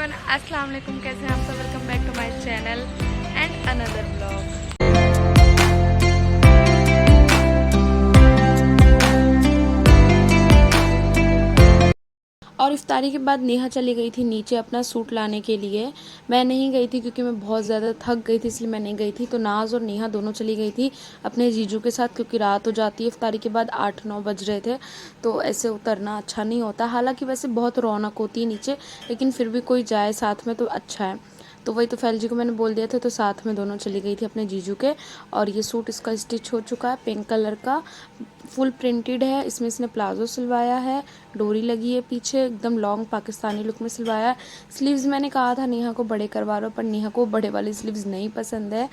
Everyone, अस्सलाम वालेकुम। कैसे हैं आप सब? Welcome back to my channel and another blog. और इफ्तारी के बाद नेहा चली गई थी नीचे अपना सूट लाने के लिए। मैं नहीं गई थी क्योंकि मैं बहुत ज़्यादा थक गई थी, इसलिए मैं नहीं गई थी। तो नाज और नेहा दोनों चली गई थी अपने जीजू के साथ, क्योंकि रात हो जाती है। इफ्तारी के बाद 8-9 बज रहे थे, तो ऐसे उतरना अच्छा नहीं होता। हालांकि वैसे बहुत रौनक होती है नीचे, लेकिन फिर भी कोई जाए साथ में तो अच्छा है। तो वही तो फैल जी को मैंने बोल दिया था, तो साथ में दोनों चली गई थी अपने जीजू के। और ये सूट इसका स्टिच हो चुका है, पिंक कलर का, फुल प्रिंटेड है। इसमें इसने प्लाजो सिलवाया है, डोरी लगी है पीछे, एकदम लॉन्ग पाकिस्तानी लुक में सिलवाया है। स्लीव्स मैंने कहा था नेहा को बड़े करवा लो, पर नेहा को बड़े वाली स्लीव्स नहीं पसंद है।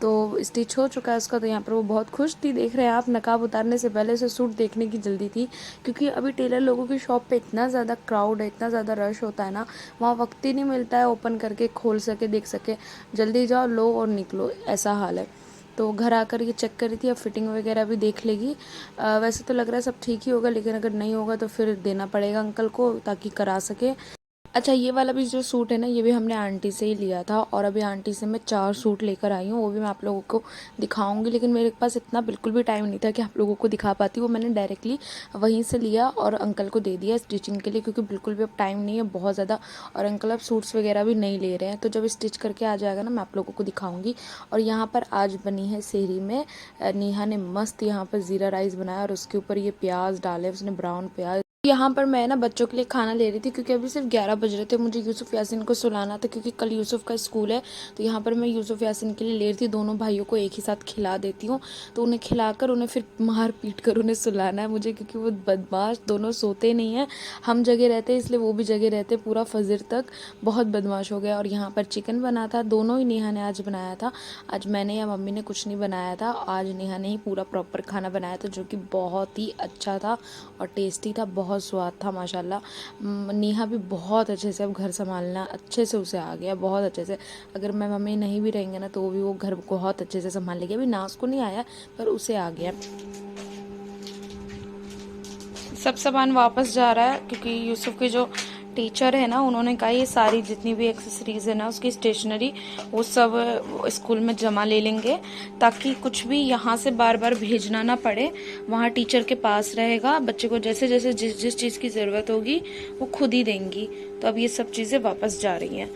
तो स्टिच हो चुका है उसका। तो यहाँ पर वो बहुत खुश थी। देख रहे हैं आप, नकाब उतारने से पहले उसे सूट देखने की जल्दी थी, क्योंकि अभी टेलर लोगों की शॉप पे इतना ज़्यादा क्राउड है, इतना ज़्यादा रश होता है ना, वहाँ वक्त ही नहीं मिलता है ओपन करके खोल सके, देख सके। जल्दी जाओ, लो और निकलो, ऐसा हाल है। तो घर आकर ये चेक करी थी, अब फिटिंग वगैरह भी देख लेगी। वैसे तो लग रहा है सब ठीक ही होगा, लेकिन अगर नहीं होगा तो फिर देना पड़ेगा अंकल को, ताकि करा सके। अच्छा, ये वाला भी जो सूट है ना, ये भी हमने आंटी से ही लिया था। और अभी आंटी से मैं 4 सूट लेकर आई हूँ, वो भी मैं आप लोगों को दिखाऊंगी। लेकिन मेरे पास इतना बिल्कुल भी टाइम नहीं था कि आप लोगों को दिखा पाती। वो मैंने डायरेक्टली वहीं से लिया और अंकल को दे दिया स्टिचिंग के लिए, क्योंकि बिल्कुल भी अब टाइम नहीं है बहुत ज़्यादा। और अंकल अब सूट्स वगैरह भी नहीं ले रहे हैं, तो जब स्टिच करके आ जाएगा ना, मैं आप लोगों को दिखाऊंगी। और यहाँ पर आज बनी है सेहरी में, नेहा ने मस्त यहाँ पर ज़ीरा राइस बनाया और उसके ऊपर ये प्याज डाले उसने, ब्राउन प्याज। यहाँ पर मैं ना बच्चों के लिए खाना ले रही थी, क्योंकि अभी सिर्फ 11 बज रहे थे। मुझे यूसुफ यासिन को सुलाना था, क्योंकि कल यूसुफ का स्कूल है। तो यहाँ पर मैं यूसुफ यासिन के लिए ले रही थी। दोनों भाइयों को एक ही साथ खिला देती हूँ, तो उन्हें खिलाकर उन्हें फिर मार पीट कर उन्हें सुलाना है मुझे, क्योंकि वो बदमाश दोनों सोते नहीं हैं। हम जगह रहते हैं इसलिए वो भी जगह रहते, पूरा फजर तक बहुत बदमाश हो गया। और यहाँ पर चिकन बना था, दोनों ही नेहा ने आज बनाया था। आज मैंने या मम्मी ने कुछ नहीं बनाया था, आज नेहा ने ही पूरा प्रॉपर खाना बनाया था, जो कि बहुत ही अच्छा था और टेस्टी था, बहुत स्वाद था माशाल्लाह। नेहा भी बहुत अच्छे से अब घर संभालना अच्छे से उसे आ गया, बहुत अच्छे से। अगर मैं मम्मी नहीं भी रहेंगे ना, तो भी वो घर बहुत अच्छे से संभाल लेगी। अभी नाज को नहीं आया, पर उसे आ गया। सब सामान वापस जा रहा है, क्योंकि यूसुफ के जो टीचर है ना, उन्होंने कहा ये सारी जितनी भी एक्सेसरीज है ना, उसकी स्टेशनरी, वो सब स्कूल में जमा ले लेंगे, ताकि कुछ भी यहाँ से बार बार भेजना ना पड़े। वहाँ टीचर के पास रहेगा, बच्चे को जैसे जैसे जिस जिस चीज़ की ज़रूरत होगी वो खुद ही देंगी। तो अब ये सब चीज़ें वापस जा रही हैं।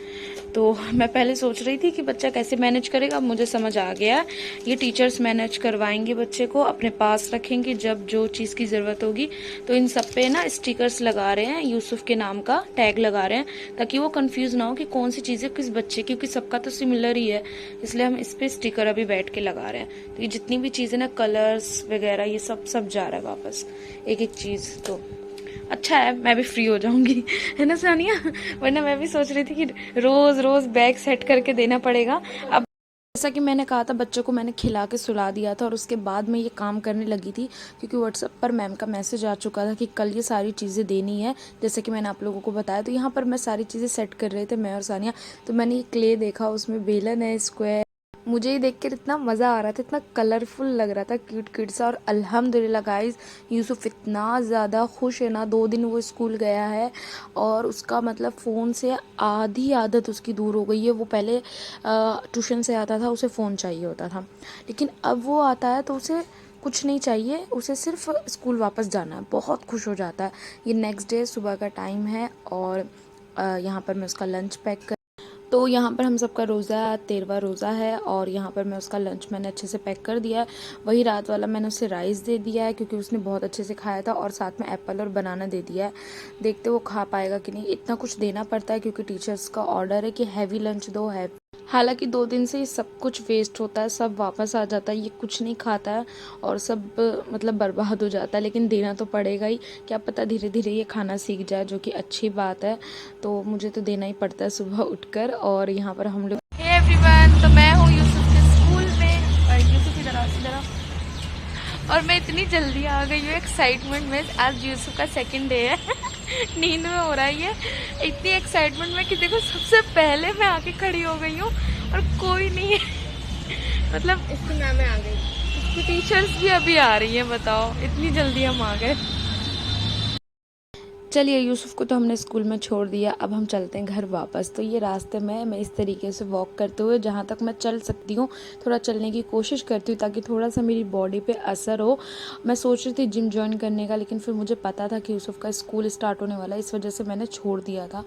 तो मैं पहले सोच रही थी कि बच्चा कैसे मैनेज करेगा, अब मुझे समझ आ गया, ये टीचर्स मैनेज करवाएंगे, बच्चे को अपने पास रखेंगे, जब जो चीज़ की ज़रूरत होगी। तो इन सब पे ना स्टिकर्स लगा रहे हैं, यूसुफ के नाम का टैग लगा रहे हैं, ताकि वो कंफ्यूज ना हो कि कौन सी चीज़ें किस बच्चे की, क्योंकि सबका तो सिमिलर ही है, इसलिए हम इस पे स्टिकर अभी बैठ के लगा रहे हैं। तो ये जितनी भी चीज़ें ना, कलर्स वगैरह, ये सब जा रहा है वापस, एक एक चीज़। तो अच्छा है, मैं भी फ्री हो जाऊंगी, है ना सानिया? वरना मैं भी सोच रही थी कि रोज रोज बैग सेट करके देना पड़ेगा। अब जैसा कि मैंने कहा था, बच्चों को मैंने खिला के सुला दिया था, और उसके बाद मैं ये काम करने लगी थी, क्योंकि व्हाट्सएप पर मैम का मैसेज आ चुका था कि कल ये सारी चीज़ें देनी है, जैसे कि मैंने आप लोगों को बताया। तो यहाँ पर मैं सारी चीज़ें सेट कर रहे थे, मैं और सानिया। तो मैंने ये क्ले देखा, उसमें बेलन है, स्क्वायर। मुझे ये देख कर इतना मज़ा आ रहा था, इतना कलरफुल लग रहा था, क्यूट क्यूट सा। और अल्हम्दुलिल्लाह गाइस, यूसुफ इतना ज़्यादा खुश है ना, 2 दिन वो स्कूल गया है और उसका मतलब फ़ोन से आधी आदत उसकी दूर हो गई है। वो पहले ट्यूशन से आता था, उसे फ़ोन चाहिए होता था, लेकिन अब वो आता है तो उसे कुछ नहीं चाहिए, उसे सिर्फ स्कूल वापस जाना है, बहुत खुश हो जाता है। ये नेक्स्ट डे सुबह का टाइम है, और यहाँ पर मैं उसका लंच पैक कर, तो यहाँ पर हम सबका रोज़ा 13वां रोज़ा है, और यहाँ पर मैं उसका लंच मैंने अच्छे से पैक कर दिया है। वही रात वाला मैंने उसे राइस दे दिया है, क्योंकि उसने बहुत अच्छे से खाया था, और साथ में एप्पल और बनाना दे दिया है। देखते वो खा पाएगा कि नहीं। इतना कुछ देना पड़ता है, क्योंकि टीचर्स का ऑर्डर है कि हैवी लंच दो है। हालांकि 2 दिन से ये सब कुछ वेस्ट होता है, सब वापस आ जाता है, ये कुछ नहीं खाता है और सब मतलब बर्बाद हो जाता है, लेकिन देना तो पड़ेगा ही। क्या पता धीरे धीरे ये खाना सीख जाए, जो कि अच्छी बात है। तो मुझे तो देना ही पड़ता है सुबह उठकर। और यहाँ पर हम लोग, हे एवरीवन, तो मैं हूँ यूसुफ के स्कूल में, और यूसुफ इधर और मैं इतनी जल्दी आ गई हूँ एक्साइटमेंट में। आज यूसुफ का 2nd डे है नींद में हो रहा है ये, इतनी एक्साइटमेंट में कि देखो सबसे पहले मैं आके खड़ी हो गई हूँ और कोई नहीं है मतलब इसकी मैम आ गई, इसकी टीचर्स भी अभी आ रही है। बताओ, इतनी जल्दी हम आ गए। चलिए यूसुफ को तो हमने स्कूल में छोड़ दिया, अब हम चलते हैं घर वापस। तो ये रास्ते में मैं इस तरीके से वॉक करते हुए जहाँ तक मैं चल सकती हूँ थोड़ा चलने की कोशिश करती हूँ ताकि थोड़ा सा मेरी बॉडी पे असर हो। मैं सोच रही थी जिम ज्वाइन करने का, लेकिन फिर मुझे पता था कि यूसुफ का स्कूल स्टार्ट होने वाला है, इस वजह से मैंने छोड़ दिया था।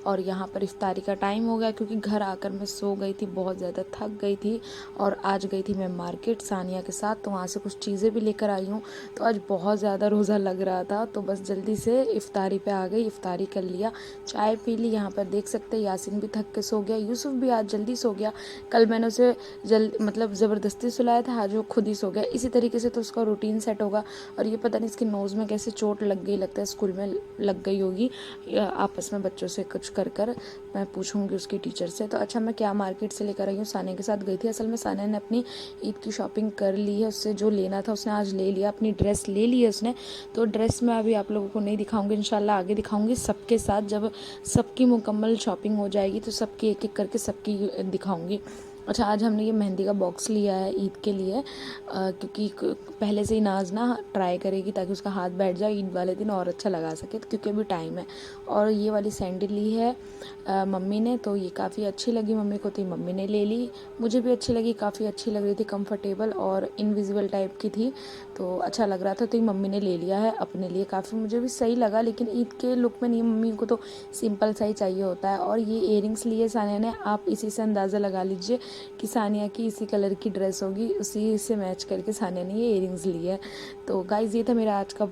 और यहाँ पर इफ्तारी का टाइम हो गया क्योंकि घर आकर मैं सो गई थी, बहुत ज़्यादा थक गई थी। और आज गई थी मैं मार्केट सानिया के साथ, तो वहाँ से कुछ चीज़ें भी लेकर आई हूँ। तो आज बहुत ज़्यादा रोज़ा लग रहा था, तो बस जल्दी से इफ्तारी पे आ गई, इफ्तारी कर लिया, चाय पी ली। यहाँ पर देख सकते हैं यासिन भी थक के सो गया, यूसुफ भी आज जल्दी सो गया। कल मैंने उसे मतलब ज़बरदस्ती सुलाया था, आज वो खुद ही सो गया। इसी तरीके से तो उसका रूटीन सेट होगा। और ये पता नहीं इसकी नोज़ में कैसे चोट लग गई, लगता है स्कूल में लग गई होगी। आपस में बच्चों से कुछ कर कर मैं पूछूंगी उसकी टीचर से। तो अच्छा, मैं क्या मार्केट से लेकर आई हूँ, सानिया के साथ गई थी। असल में सानिया ने अपनी ईद की शॉपिंग कर ली है, उससे जो लेना था उसने आज ले लिया, अपनी ड्रेस ले ली है उसने। तो ड्रेस मैं अभी आप लोगों को नहीं दिखाऊंगी, इंशाल्लाह आगे दिखाऊंगी सबके साथ। जब सबकी मुकम्मल शॉपिंग हो जाएगी तो सबकी एक एक करके सबकी दिखाऊंगी। अच्छा, आज हमने ये मेहंदी का बॉक्स लिया है ईद के लिए, क्योंकि पहले से ही नाज ना ट्राई करेगी ताकि उसका हाथ बैठ जाए ईद वाले दिन और अच्छा लगा सके, क्योंकि अभी टाइम है। और ये वाली सैंडल ली है मम्मी ने, तो ये काफ़ी अच्छी लगी मम्मी को, तो मम्मी ने ले ली। मुझे भी अच्छी लगी, काफ़ी अच्छी लग रही थी, कंफर्टेबल और इनविजिबल टाइप की थी, तो अच्छा लग रहा था, तो ये मम्मी ने ले लिया है अपने लिए। काफ़ी मुझे भी सही लगा, लेकिन ईद के लुक में नहीं, मम्मी को तो सिंपल सा ही चाहिए होता है। और ये इयरिंग्स लिए सानिया ने, आप इसी से अंदाज़ा लगा लीजिए कि सानिया की इसी कलर की ड्रेस होगी, उसी से मैच करके सानिया ने ये इयरिंग्स ली है। तो गाइज़, ये था मेरा आज का